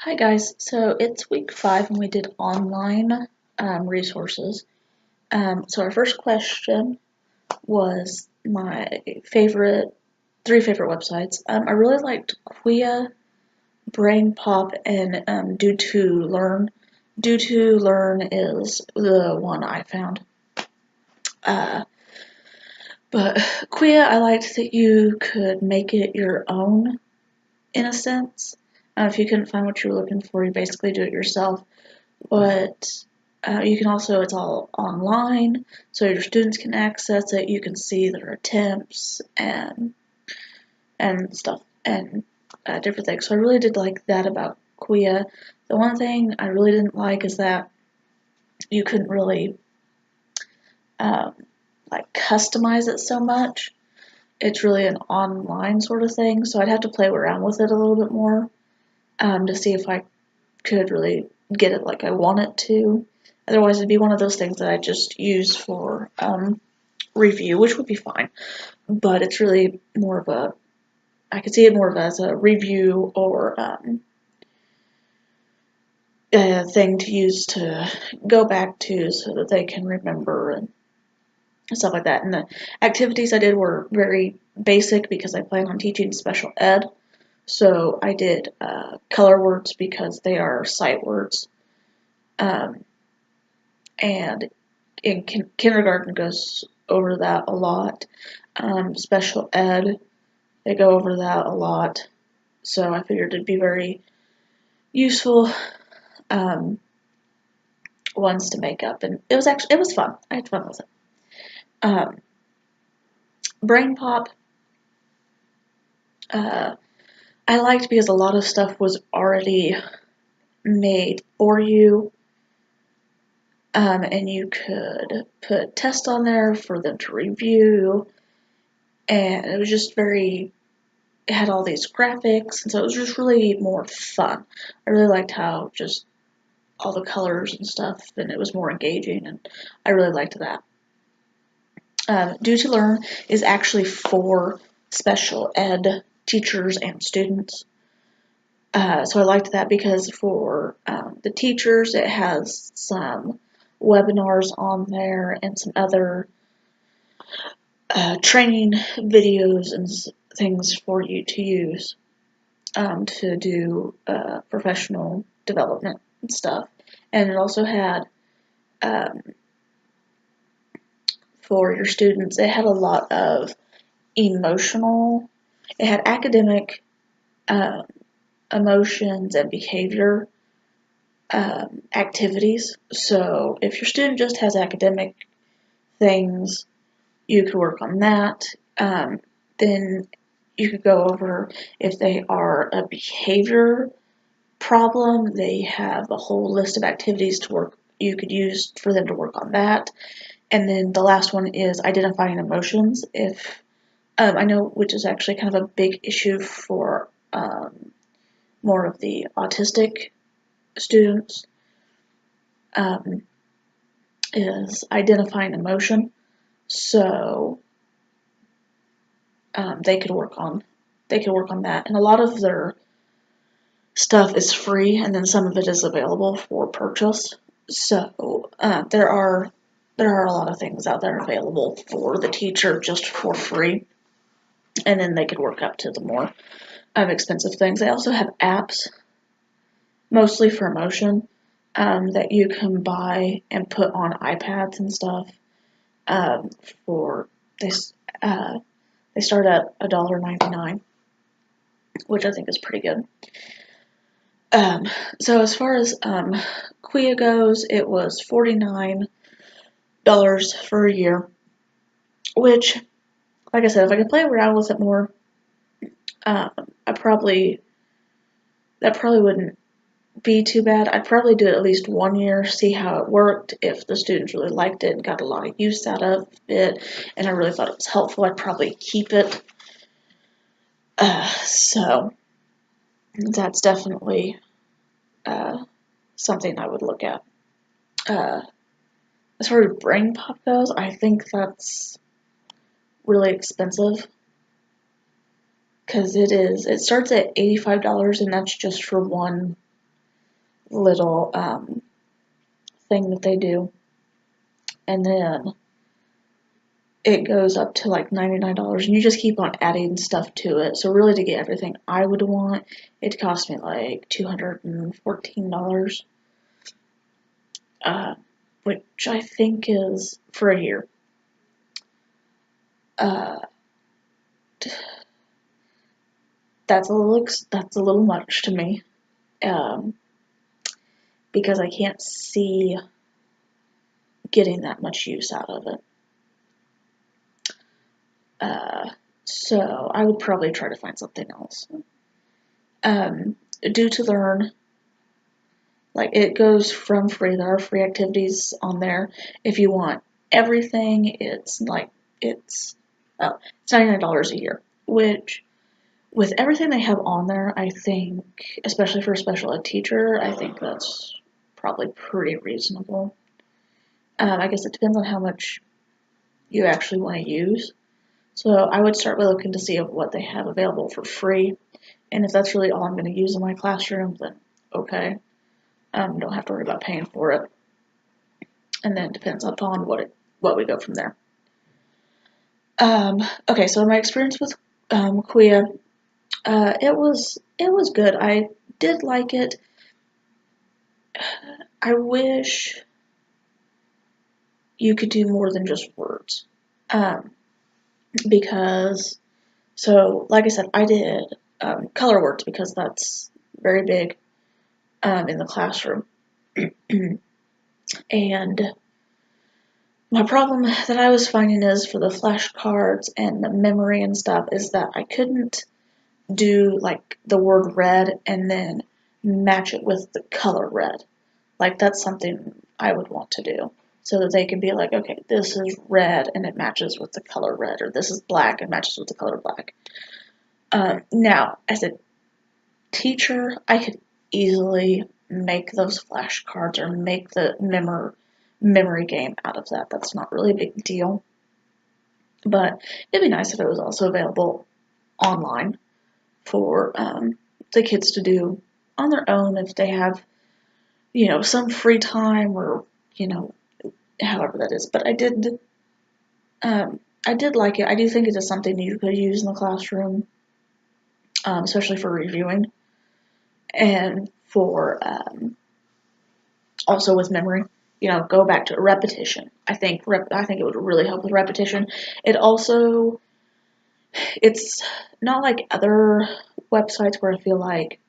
Hi guys, so it's week 5 and we did online resources. So our first question was my three favorite websites. I really liked Quia, BrainPop, and Do2Learn. Do2Learn is the one I found. But Quia, I liked that you could make it your own in a sense. If you couldn't find what you were looking for, you basically do it yourself. But you can also, it's all online, so your students can access it. You can see their attempts and stuff and different things. So I really did like that about Quia. The one thing I really didn't like is that you couldn't really um, like customize it so much. It's really an online sort of thing, so I'd have to play around with it a little bit more to see if I could really get it like I want it to. Otherwise, it'd be one of those things that I just use for review, which would be fine. But it's really more of I could see it more of as a review or a thing to use to go back to so that they can remember and stuff like that. And the activities I did were very basic because I plan on teaching special ed. So I did color words because they are sight words. And in kindergarten goes over that a lot. Special ed, they go over that a lot. So I figured it'd be very useful ones to make up, and it was fun. I had fun with it. Um, Brain Pop, uh, I liked because a lot of stuff was already made for you, and you could put tests on there for them to review, and it was just very. It had all these graphics, and so it was just really more fun. I really liked how just all the colors and stuff, and it was more engaging, and I really liked that. Do2Learn is actually for special ed teachers and students. So I liked that because for the teachers, it has some webinars on there and some other training videos and things for you to use to do professional development and stuff. And it also had um, for your students, it had a lot of emotional, it had academic um, emotions and behavior activities. So if your student just has academic things, you could work on that. Then you could go over if they are a behavior problem, they have a whole list of activities to work you could use for them to work on that. And then the last one is identifying emotions. If I know, which is actually kind of a big issue for more of the autistic students, um, is identifying emotion. So they could work on that, and a lot of their stuff is free, and then some of it is available for purchase. So there are a lot of things out there available for the teacher just for free, and then they could work up to the more expensive things. They also have apps, mostly for emotion, that you can buy and put on iPads and stuff. Um, for this, they start at $1.99, which I think is pretty good. Um, so as far as Quia goes, it was $49 for a year, which, like I said, if I could play around with it more, um, I probably that probably wouldn't be too bad. I'd probably do it at least 1 year, see how it worked. If the students really liked it and got a lot of use out of it, and I really thought it was helpful, I'd probably keep it. So that's definitely something I would look at. Uh, as far as Brain Pop goes, I think that's really expensive because it starts at $85 and that's just for one little thing that they do, and then it goes up to like $99, and you just keep on adding stuff to it. So really, to get everything I would want, it cost me like $214, which I think is for a year. Uh, that's a little much to me, because I can't see getting that much use out of it. So I would probably try to find something else. Do to Learn, like, it goes from free. There are free activities on there. If you want everything, it's $99 a year, which, with everything they have on there, I think, especially for a special ed teacher, I think that's probably pretty reasonable. I guess it depends on how much you actually want to use. So I would start by looking to see what they have available for free. And if that's really all I'm going to use in my classroom, then okay. Don't have to worry about paying for it. And then it depends upon what we go from there. Okay, so my experience with Kuya, it was good. I did like it. I wish you could do more than just words, because, so like I said, I did color words because that's very big in the classroom. And my problem that I was finding is, for the flashcards and the memory and stuff, is that I couldn't do like the word red and then match it with the color red. Like, that's something I would want to do, so that they can be like, okay, this is red and it matches with the color red, or this is black and matches with the color black. Now, as a teacher, I could easily make those flashcards or make the memory game out of that. That's not really a big deal. But it'd be nice if it was also available online for the kids to do on their own if they have, some free time, or, however that is. But I did like it. I do think it is something you could use in the classroom, especially for reviewing, and for also with memory. Go back to repetition. I think it would really help with repetition. It's not like other websites where I feel like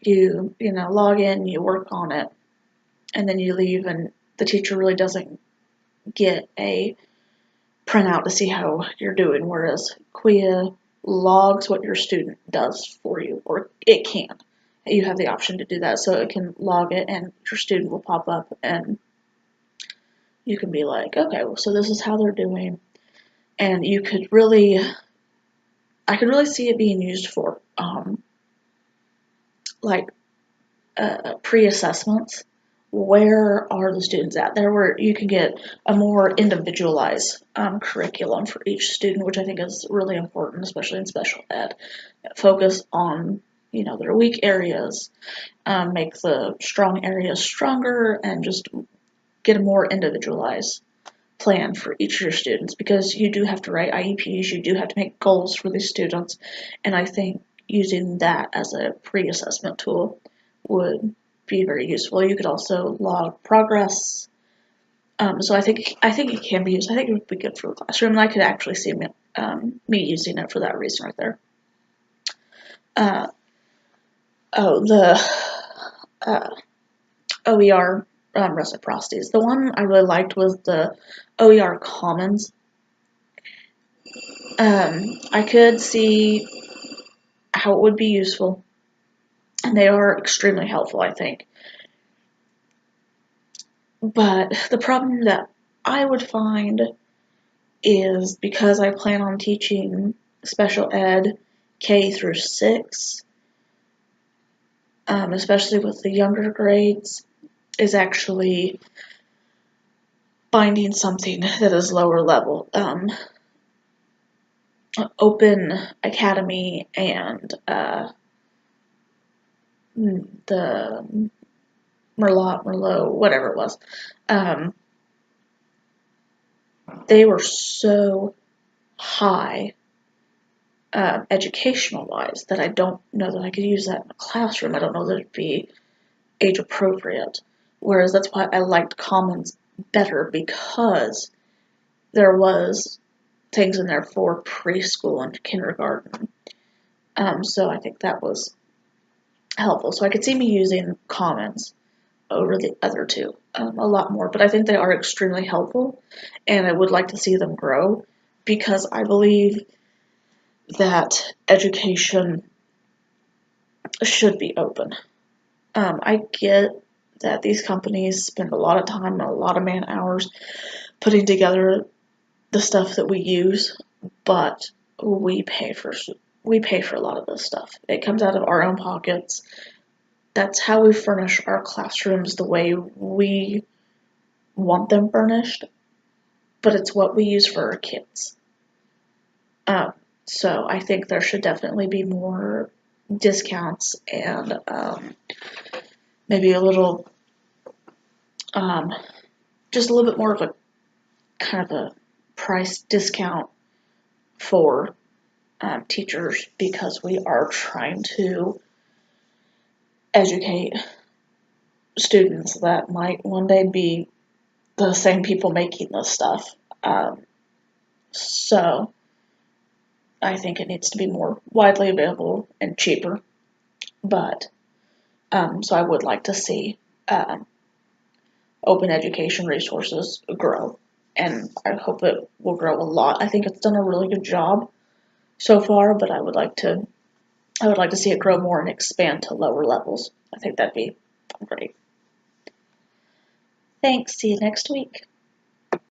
you log in, you work on it, and then you leave, and the teacher really doesn't get a printout to see how you're doing, whereas Kuya logs what your student does for you, or it can. You have the option to do that, so it can log it, and your student will pop up, and you can be like, okay, well, so this is how they're doing, and I could really see it being used for, like, pre-assessments. Where are the students at? There, where you can get a more individualized curriculum for each student, which I think is really important, especially in special ed. Focus on, their weak areas, make the strong areas stronger, and just get a more individualized plan for each of your students, because you do have to write IEPs, you do have to make goals for these students, and I think using that as a pre-assessment tool would be very useful. You could also log progress. So I think it can be used. I think it would be good for the classroom, and I could actually see me using it for that reason right there. The OER reciprocities. The one I really liked was the OER Commons. I could see how it would be useful, and they are extremely helpful, I think. But the problem that I would find is, because I plan on teaching special ed K through 6, especially with the younger grades, is actually finding something that is lower level. Open Academy and the Merlot, whatever it was. Um, they were so high educational wise that I don't know that I could use that in a classroom. I don't know that it'd be age appropriate. Whereas that's why I liked Commons better, because there was things in there for preschool and kindergarten. So I think that was helpful. So I could see me using Commons over the other two a lot more, but I think they are extremely helpful, and I would like to see them grow, because I believe that education should be open. I get that these companies spend a lot of time and a lot of man hours putting together the stuff that we use, but we pay for a lot of this stuff. It comes out of our own pockets. That's how we furnish our classrooms the way we want them furnished, but it's what we use for our kids. Um, so I think there should definitely be more discounts and maybe a little, um, just a little bit more of a kind of a price discount for teachers, because we are trying to educate students that might one day be the same people making this stuff. So I think it needs to be more widely available and cheaper. But so I would like to see open education resources grow, and I hope it will grow a lot. I think it's done a really good job so far, but I would like to see it grow more and expand to lower levels. I think that'd be great. Thanks. See you next week.